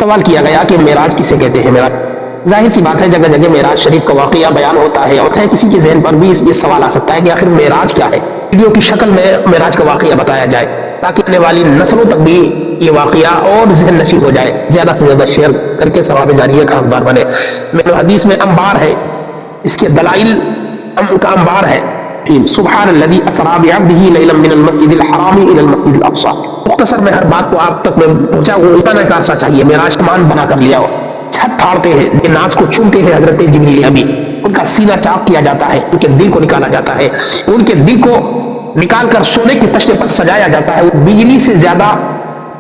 سوال کیا گیا کہ معراج کسے کہتے ہیں؟ معراج ظاہر سی بات ہے جگہ جگہ معراج شریف کا واقعہ بیان ہوتا ہے، اور کسی کے ذہن پر بھی یہ سوال آ سکتا ہے کہ آخر معراج کیا ہے۔ ویڈیو کی شکل میں معراج کا واقعہ بتایا جائے تاکہ آنے والی نسلوں تک بھی یہ واقعہ اور ذہن نشین ہو جائے، زیادہ سے زیادہ شیئر کر کے ثواب جاریہ کا حقدار بنے۔ میرے حدیث میں انبار ہے، اس کے دلائل کا انبار ہے۔ سبحان الذی اسری بعبدہ لیلا من المسجد الحرام الی المسجد الاقصی۔ مختصر میں ہر بات کو آپ تک میں پہنچا ہوں، اتنا کار سا چاہیے۔ معراج سامان بنا کر لیا ہو، چھت پھاڑتے ہیں، ناز کو چومتے ہیں حضرت جبریل امی، ان کا سینہ چاک کیا جاتا ہے، ان کے دل کو نکالا جاتا ہے، ان کے دل کو نکال کر سونے کے تشتے پر سجایا جاتا ہے، وہ بجلی سے زیادہ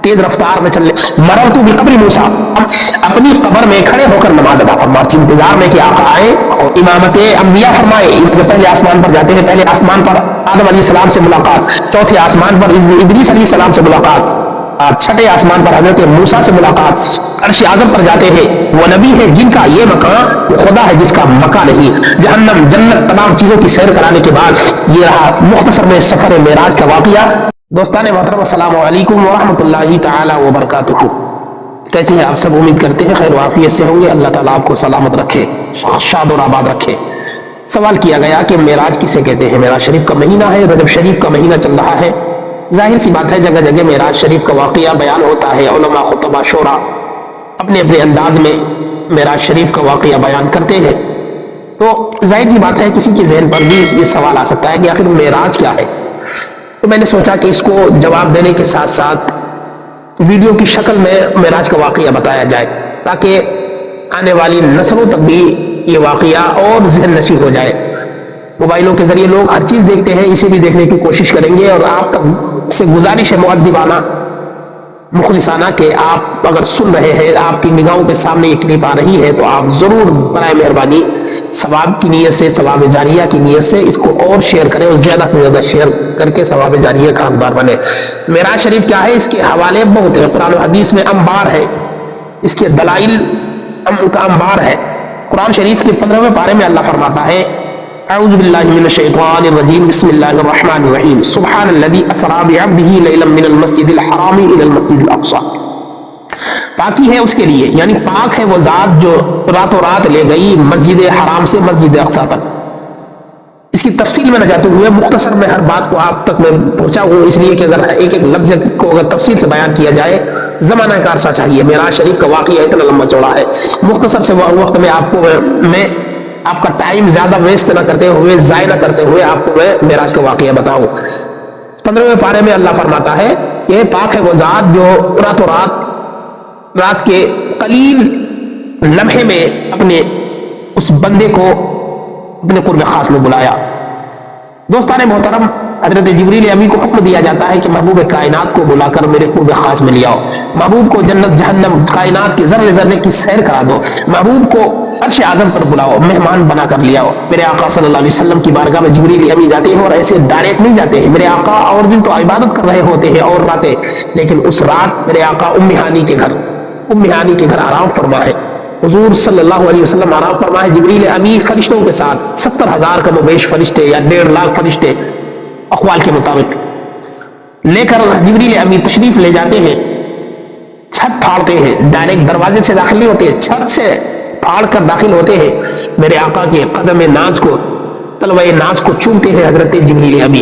تیز رفتار میں چلنے۔ مررت بقبر موسیٰ، اپنی قبر میں کھڑے ہو کر نماز ادا فرما، انتظار میں کہ آقا آئے اور امامت انبیاء فرمائے۔ پہلے آسمان پر جاتے ہیں، پہلے آسمان پر آدم علیہ السلام سے ملاقات، چوتھے آسمان پر ادریس علیہ السلام سے ملاقات، چھٹے آسمان پر حضرت موسیٰ سے ملاقات، عرش اعظم پر جاتے ہیں۔ وہ نبی ہے جن کا یہ مقام، وہ خدا ہے جس کا مکان نہیں۔ جہنم، جنت، تمام چیزوں کی سیر کرانے کے بعد یہ رہا مختصر میں سفر معراج کا واقعہ۔ دوستان محترم، السلام علیکم ورحمۃ اللہ تعالی وبرکاتہ۔ کیسے ہیں آپ سب؟ امید کرتے ہیں خیر و عافیت سے ہوں گے۔ اللہ تعالیٰ آپ کو سلامت رکھے، شاد اور آباد رکھے۔ سوال کیا گیا کہ معراج کسے کہتے ہیں؟ معراج شریف کا مہینہ ہے، رجب شریف کا مہینہ چل رہا ہے۔ ظاہر سی بات ہے جگہ جگہ معراج شریف کا واقعہ بیان ہوتا ہے، علماء، خطباء، شعراء اپنے اپنے انداز میں معراج شریف کا واقعہ بیان کرتے ہیں۔ تو ظاہر سی بات ہے کسی کے ذہن پر بھی یہ سوال آ سکتا ہے کہ آخر معراج کیا ہے؟ تو میں نے سوچا کہ اس کو جواب دینے کے ساتھ ساتھ ویڈیو کی شکل میں معراج کا واقعہ بتایا جائے تاکہ آنے والی نسلوں تک بھی یہ واقعہ اور ذہن نشین ہو جائے۔ موبائلوں کے ذریعے لوگ ہر چیز دیکھتے ہیں، اسے بھی دیکھنے کی کوشش کریں گے، اور آپ تک سے گزارش ہے مؤدبانہ، مخلصانہ، کہ آپ اگر سن رہے ہیں، آپ کی نگاہوں کے سامنے یہ کلپ آ رہی ہے، تو آپ ضرور برائے مہربانی ثواب کی نیت سے، ثواب جاریہ کی نیت سے اس کو اور شیئر کریں، اور زیادہ سے زیادہ شیئر کر کے ثواب جاریہ کا حقدار بنے۔ معراج شریف کیا ہے؟ اس کے حوالے بہت ہیں، قرآن و حدیث میں انبار ہے، اس کے دلائل کا انبار ہے۔ قرآن شریف کے 15ویں پارے میں اللہ فرماتا ہے، اعوذ باللہ من الشیطان الرجیم، بسم اللہ الرحمن الرحیم، سبحان الذی اسری بعبدہ لیلا من المسجد الحرام الی المسجد الاقصی۔ پاکی ہے اس کے لیے، یعنی پاک ہے وہ ذات جو راتوں رات لے گئی مسجد حرام سے مسجد اقصی تک۔ اس کی تفصیل میں نہ جاتے ہوئے مختصر میں ہر بات کو آپ تک میں پہنچا ہوں، اس لیے کہ اگر ایک ایک لفظ کو اگر تفصیل سے بیان کیا جائے زمانہ کار سا چاہیے۔ معراج شریف کا واقعہ اتنا لمبا چوڑا ہے، مختصر سے وقت میں آپ کو میں آپ کا ٹائم زیادہ ویسٹ نہ کرتے ہوئے، ضائع نہ کرتے ہوئے آپ کو میں معراج کا واقعہ بتاؤں۔ 15ویں پارے میں اللہ فرماتا ہے کہ پاک ہے وہ ذات جو راتوں رات کے قلیل لمحے میں اپنے اس بندے کو اپنے قرب خاص میں بلایا۔ دوستان محترم، حضرت جبریل امی کو حکم دیا جاتا ہے کہ محبوب کائنات کو بلا کر میرے قرب خاص میں لے آؤ، محبوب کو جنت، جہنم، کائنات کے ذرے ذرے کی سیر کرا دو، محبوب کو عرش اعظم پر بلاؤ، مہمان بنا کر لے آؤ۔ میرے آقا صلی اللہ علیہ وسلم کی بارگاہ میں جبریل امی جاتے ہیں، اور ایسے ڈائریکٹ نہیں جاتے ہیں۔ میرے آقا اور دن تو عبادت کر رہے ہوتے ہیں اور راتیں، لیکن اس رات میرے آقا ام ہانی کے گھر آرام فرما ہے، حضور صلی اللہ علیہ وسلم آرام فرما ہے۔ جبریل امی فرشتوں کے ساتھ 70,000 کم و بیش فرشتے یا 1.5 لاکھ فرشتے اقوال کے مطابق لے کر جبریل امی تشریف لے جاتے ہیں، چھت پھاڑتے ہیں، ڈائریکٹ دروازے سے داخل نہیں ہوتے، چھت سے پھاڑ کر داخل ہوتے ہیں۔ میرے آقا کے قدم ناز کو، تلوہ ناز کو چومتے ہیں حضرت جبریل امی،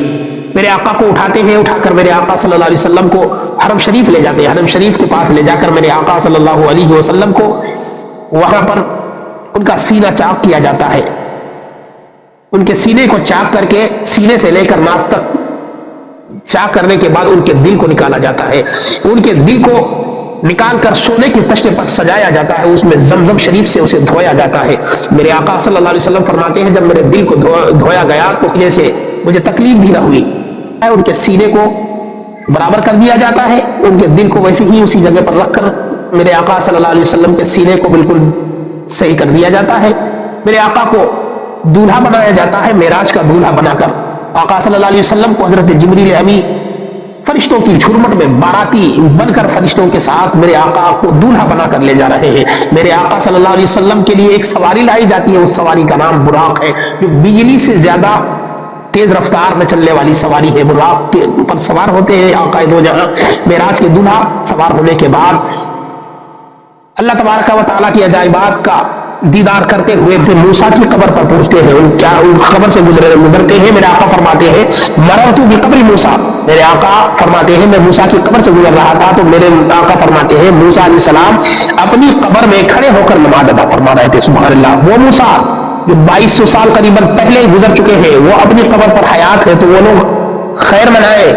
میرے آقا کو اٹھاتے ہیں، اٹھا کر میرے آقا صلی اللہ علیہ وسلم کو حرم شریف لے جاتے ہیں، حرم شریف کے پاس لے جا کر میرے آقا صلی اللہ علیہ وسلم کو وہاں پر ان کا سینہ چاک کیا جاتا ہے، ان کے سینے کو چاک کر کے سینے سے لے کر ناف تک چاک کرنے کے بعد ان کے دل کو نکالا جاتا ہے، ان کے دل کو نکال کر سونے کے تشتے پر سجایا جاتا ہے، اس میں زمزم شریف سے اسے دھویا جاتا ہے۔ میرے آقا صلی اللہ علیہ وسلم فرماتے ہیں جب میرے دل کو دھویا گیا تو کلے سے مجھے تکلیف بھی نہ ہوئی، ان کے سینے کو برابر کر دیا جاتا ہے، ان کے دل کو ویسے ہی اسی جگہ پر رکھ کر میرے آقا صلی اللہ علیہ وسلم کے سینے کو بالکل صحیح کر دیا جاتا ہے۔ میرے آقا کو دولہا بنایا جاتا ہے، معراج کا دولہا بنا کر آقا صلی اللہ علیہ وسلم کو حضرت جبریل امی فرشتوں کی جھرمٹ میں باراتی بن کر فرشتوں کے ساتھ میرے آقا کو دولہا بنا کر لے جا رہے ہیں۔ میرے آقا صلی اللہ علیہ وسلم کے لیے ایک سواری لائی جاتی ہے، اس سواری کا نام براق ہے، جو بجلی سے زیادہ تیز رفتار میں چلنے والی سواری ہے۔ براق کے اوپر سوار ہوتے ہیں آقا دو جہاں۔ معراج کے دولہا سوار ہونے کے بعد اللہ تبارک و تعالیٰ کی عجائبات کا دیدار کرتے ہوئے پھر موسیٰ کی قبر پر پہنچتے ہیں، ان قبر سے گزرتے ہیں. میرے آقا فرماتے ہیں مررت بقبر موسیٰ، میرے آقا فرماتے ہیں میں موسیٰ کی قبر سے گزر رہا تھا تو میرے آقا فرماتے ہیں موسیٰ علیہ السلام اپنی قبر میں کھڑے ہو کر نماز ادا فرما رہے تھے. سبحان اللہ. وہ موسیٰ جو 2200 سال قریباً پہلے گزر چکے ہیں، وہ اپنی قبر پر حیات ہے تو وہ لوگ خیر منائے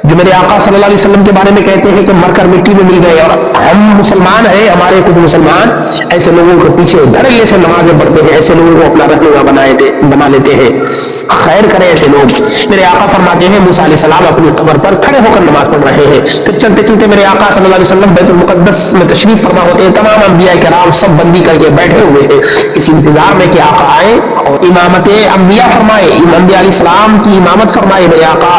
جو میرے آقا صلی اللہ علیہ وسلم کے بارے میں کہتے ہیں کہ مر کر مٹی میں مل گئے. اور ہم مسلمان ہیں، ہمارے کچھ مسلمان ایسے لوگوں کے پیچھے دھڑلے سے نمازیں پڑھتے ہیں، ایسے لوگوں کو اپنا رہنما بنا لیتے ہیں. خیر کریں ایسے لوگ. میرے آقا فرماتے ہیں موسیٰ علیہ السلام اپنی قبر پر کھڑے ہو کر نماز پڑھ رہے ہیں. پھر چلتے چلتے میرے آقا صلی اللہ علیہ وسلم بیت المقدس میں تشریف فرما ہوتے ہیں. تمام انبیاء کرام سب بندی کر کے بیٹھے ہوئے ہیں اس انتظار میں کہ آقا آئے اور امامت انبیاء فرمائے، انبیاء علیہ السلام کی امامت فرمائے. میرے آقا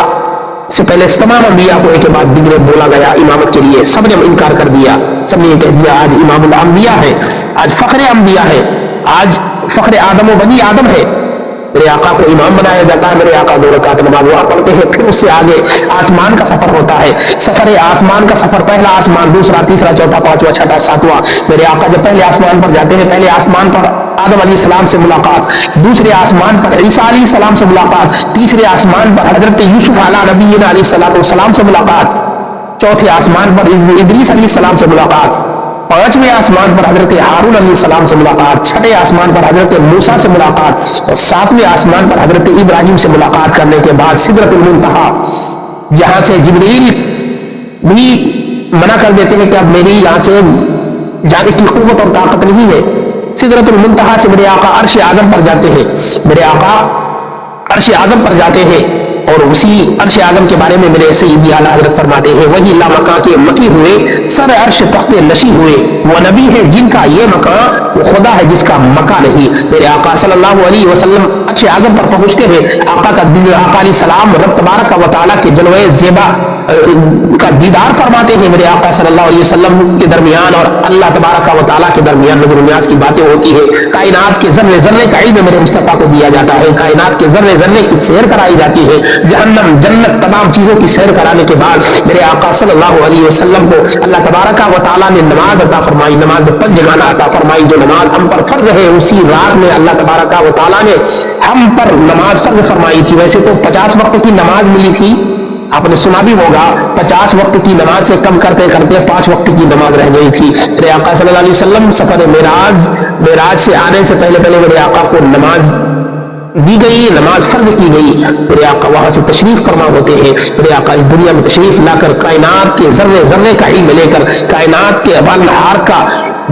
سے پہلے تمام انبیاء کو ایک کے بعد دیگرے بولا گیا امامت کے لیے. سب نے انکار کر دیا، سب نے یہ کہہ دیا آج امام الانبیاء ہے، آج فخر انبیاء ہے، آج فخر آدم و بنی آدم ہے. میرے آقا کو امام بنایا جاتا ہے. میرے آقا 2 رکعت نماز وہاں پڑھتے ہیں. پھر اس سے آگے آسمان کا سفر ہوتا ہے. سفر آسمان کا سفر، پہلا آسمان، دوسرا، تیسرا، چوتھا، پانچواں، چھٹا، ساتواں. میرے آقا جب پہلے آسمان پر جاتے ہیں، پہلے آسمان پر آدم علیہ السلام سے ملاقات، دوسرے آسمان پر عیسیٰ علیہ السلام سے ملاقات، تیسرے آسمان پر حضرت یوسف علیہ نبینا علیہ السلام سے ملاقات، چوتھے آسمان پر ادریس علیہ السلام سے ملاقات، پانچویں آسمان پر حضرت ہارون علیہ السلام سے ملاقات، چھٹے آسمان پر حضرت موسیٰ سے ملاقات اور ساتویں آسمان پر حضرت ابراہیم سے ملاقات کرنے کے بعد سدرۃ المنتہا، جہاں سے جبریل بھی منع کر دیتے ہیں کہ اب میری یہاں سے جانے کی قوت اور طاقت نہیں ہے. سدرۃ المنتہا سے میرے آقا عرش اعظم پر جاتے ہیں. میرے آقا عرش اعظم پر جاتے ہیں اور اسی عرش اعظم کے بارے میں میرے سیدی اعلیٰ حضرت فرماتے ہیں وہی لامکاں کے مکی ہوئے سر عرش تخت نشی ہوئے وہ نبی ہے جن کا یہ مکان، وہ خدا ہے جس کا مکان نہیں. میرے آقا صلی اللہ علیہ وسلم عرش اعظم پر پہنچتے ہیں. آقا علیہ السلام رب تبارک و تعالیٰ کے جلوے زیبا کا دیدار فرماتے ہیں. میرے آقا صلی اللہ علیہ وسلم کے درمیان اور اللہ تبارک و تعالیٰ کے درمیان نظر و نیاز کی باتیں ہوتی ہے. کائنات کے ذرے ذرے کا علم میرے مصطفیٰ کو دیا جاتا ہے. کائنات کے ذرے ذرے کی سیر کرائی جاتی ہے. جہنم جنت تمام چیزوں کی سیر کرانے کے بعد میرے آقا صلی اللہ علیہ وسلم کو اللہ تبارک و تعالیٰ نے نماز عطا فرمائی، نماز 5 جگانہ عطا فرمائی. جو نماز ہم پر فرض ہے اسی رات میں اللہ تبارک و تعالیٰ نے ہم پر نماز فرض فرمائی تھی. ویسے تو 50 وقت کی نماز ملی تھی، آپ نے سنا بھی ہوگا 50 وقت کی نماز سے کم کرتے کرتے 5 وقت کی نماز رہ گئی تھی. میرے آقا صلی اللہ علیہ وسلم سفر معراج سے آنے سے پہلے میرے آقا کو نماز دی گئی، نماز فرض کی گئی. میرے آقا وہاں سے تشریف فرما ہوتے ہیں. میرے آقا اس دنیا میں تشریف لا کر کائنات کے ذرے ذرے کا علم لے کر کائنات کے اول کا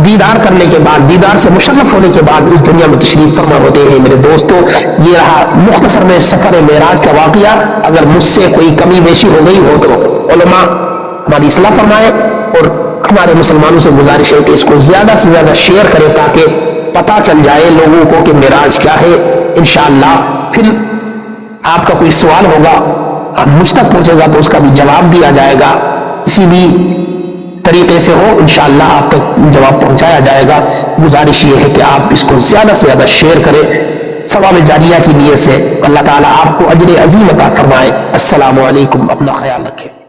دیدار کرنے کے بعد، دیدار سے مشرف ہونے کے بعد اس دنیا میں تشریف فرما ہوتے ہیں. میرے دوستو، یہ رہا مختصر میں سفر معراج کا واقعہ. اگر مجھ سے کوئی کمی بیشی ہو گئی ہو تو علماء ہماری اصلاح فرمائے اور ہمارے مسلمانوں سے گزارش ہے کہ اس کو زیادہ سے زیادہ شیئر کریں تاکہ پتہ چل جائے لوگوں کو کہ معراج کیا ہے. انشاءاللہ پھر آپ کا کوئی سوال ہوگا، آپ مجھ تک پہنچے گا تو اس کا بھی جواب دیا جائے گا. کسی بھی طریقے سے ہو انشاءاللہ آپ تک جواب پہنچایا جائے گا. گزارش یہ ہے کہ آپ اس کو زیادہ سے زیادہ شیئر کریں ثواب جاریہ کی نیت سے. اللہ تعالیٰ آپ کو اجر عظیم عطا فرمائے. السلام علیکم. اپنا خیال رکھیں.